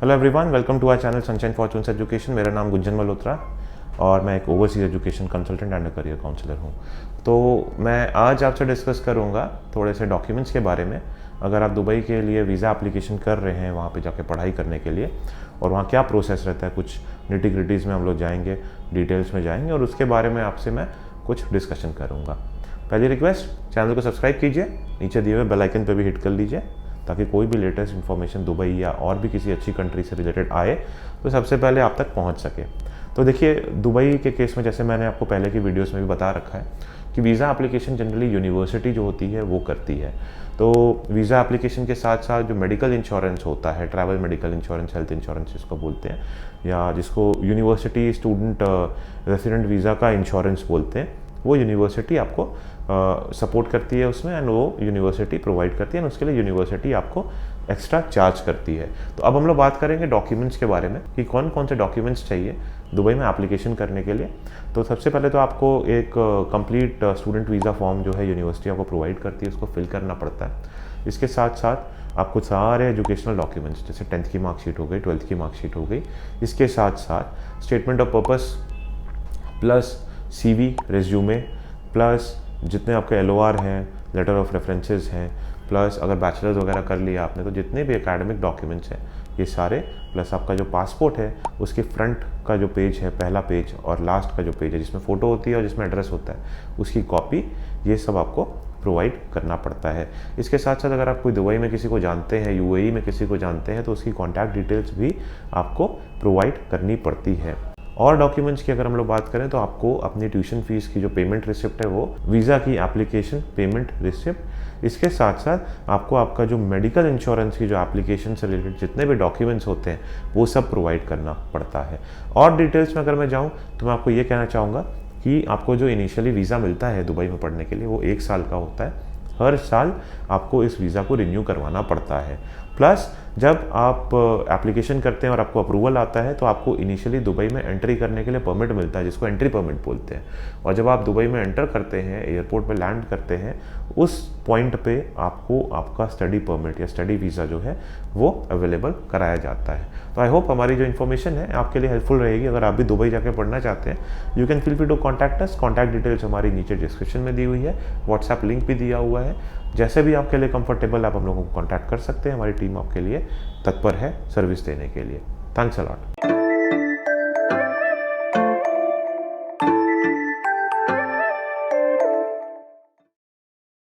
Hello everyone, welcome to our channel Sunshine Fortunes Education. मेरा नाम गुंजन मल्होत्रा और मैं एक overseas education consultant and career counsellor हूँ। तो मैं आज आपसे डिस्कस करूँगा थोड़े से डॉक्यूमेंट्स के बारे में। अगर आप दुबई के लिए वीज़ा एप्लीकेशन कर रहे हैं वहाँ पे जाके पढ़ाई करने के लिए, और वहाँ क्या प्रोसेस रहता है, कुछ निटी ग्रिटीज़ में हम लोग जाएंगे, डिटेल्स में जाएंगे और उसके बारे में आपसे मैं कुछ डिस्कशन करूँगा। पहली रिक्वेस्ट, चैनल को सब्सक्राइब कीजिए, नीचे दिए हुए बेल आइकन पर भी हिट कर लीजिए ताकि कोई भी लेटेस्ट इन्फॉर्मेशन दुबई या और भी किसी अच्छी कंट्री से रिलेटेड आए तो सबसे पहले आप तक पहुंच सके। तो देखिए, दुबई के केस में जैसे मैंने आपको पहले की वीडियोस में भी बता रखा है कि वीज़ा एप्लीकेशन जनरली यूनिवर्सिटी जो होती है वो करती है। तो वीज़ा एप्लीकेशन के साथ साथ जो मेडिकल इंश्योरेंस होता है, travel medical insurance, health insurance जिसको बोलते हैं, या जिसको यूनिवर्सिटी स्टूडेंट रेसिडेंट वीज़ा का इंश्योरेंस बोलते हैं, वो यूनिवर्सिटी आपको सपोर्ट करती है उसमें, एंड वो यूनिवर्सिटी प्रोवाइड करती है, एंड उसके लिए यूनिवर्सिटी आपको एक्स्ट्रा चार्ज करती है। तो अब हम लोग बात करेंगे डॉक्यूमेंट्स के बारे में कि कौन कौन से डॉक्यूमेंट्स चाहिए दुबई में एप्लीकेशन करने के लिए। तो सबसे पहले तो आपको एक कंप्लीट स्टूडेंट वीज़ा फॉर्म जो है यूनिवर्सिटी आपको प्रोवाइड करती है, उसको फिल करना पड़ता है। इसके साथ साथ आपको सारे एजुकेशनल डॉक्यूमेंट्स जैसे 10th की मार्कशीट हो गई, 12th की मार्कशीट हो गई, इसके साथ साथ statement of purpose plus CV, resume, plus जितने आपके LOR हैं, लेटर ऑफ रेफरेंसेस हैं, प्लस अगर बैचलर्स वगैरह कर लिया आपने तो जितने भी एकेडमिक डॉक्यूमेंट्स हैं ये सारे, प्लस आपका जो पासपोर्ट है उसके फ्रंट का जो पेज है, पहला पेज, और लास्ट का जो पेज है जिसमें फ़ोटो होती है और जिसमें एड्रेस होता है, उसकी कॉपी, ये सब आपको प्रोवाइड करना पड़ता है। इसके साथ साथ अगर आप कोई दुबई में किसी को जानते हैं, UAE में किसी को जानते हैं, तो उसकी कॉन्टैक्ट डिटेल्स भी आपको प्रोवाइड करनी पड़ती है। और डॉक्यूमेंट्स की अगर हम लोग बात करें तो आपको अपनी ट्यूशन फीस की जो पेमेंट रिसिप्ट है वो, वीज़ा की एप्लीकेशन पेमेंट रिसिप्ट, इसके साथ साथ आपको आपका जो मेडिकल इंश्योरेंस की जो एप्लीकेशन से रिलेटेड जितने भी डॉक्यूमेंट्स होते हैं वो सब प्रोवाइड करना पड़ता है। और डिटेल्स में अगर मैं जाऊँ तो मैं आपको ये कहना चाहूँगा कि आपको जो इनिशियली वीज़ा मिलता है दुबई में पढ़ने के लिए वो 1 साल का होता है। हर साल आपको इस वीज़ा को रिन्यू करवाना पड़ता है। प्लस जब आप एप्लीकेशन करते हैं और आपको अप्रूवल आता है तो आपको इनिशियली दुबई में एंट्री करने के लिए परमिट मिलता है, जिसको एंट्री परमिट बोलते हैं। और जब आप दुबई में एंटर करते हैं, एयरपोर्ट पे लैंड करते हैं, उस पॉइंट पे आपको आपका स्टडी परमिट या स्टडी वीज़ा जो है वो अवेलेबल कराया जाता है। तो आई होप हमारी जो इन्फॉर्मेशन है आपके लिए हेल्पफुल रहेगी। अगर आप भी दुबई जाकर पढ़ना चाहते हैं, you can feel free to contact us. Contact details हमारी नीचे डिस्क्रिप्शन में दी हुई है, व्हाट्सएप लिंक भी दिया हुआ है। जैसे भी आपके लिए कंफर्टेबल आप हम लोगों को कॉन्टैक्ट कर सकते हैं। हमारी टीम आपके लिए तत्पर है सर्विस देने के लिए। Thanks a lot.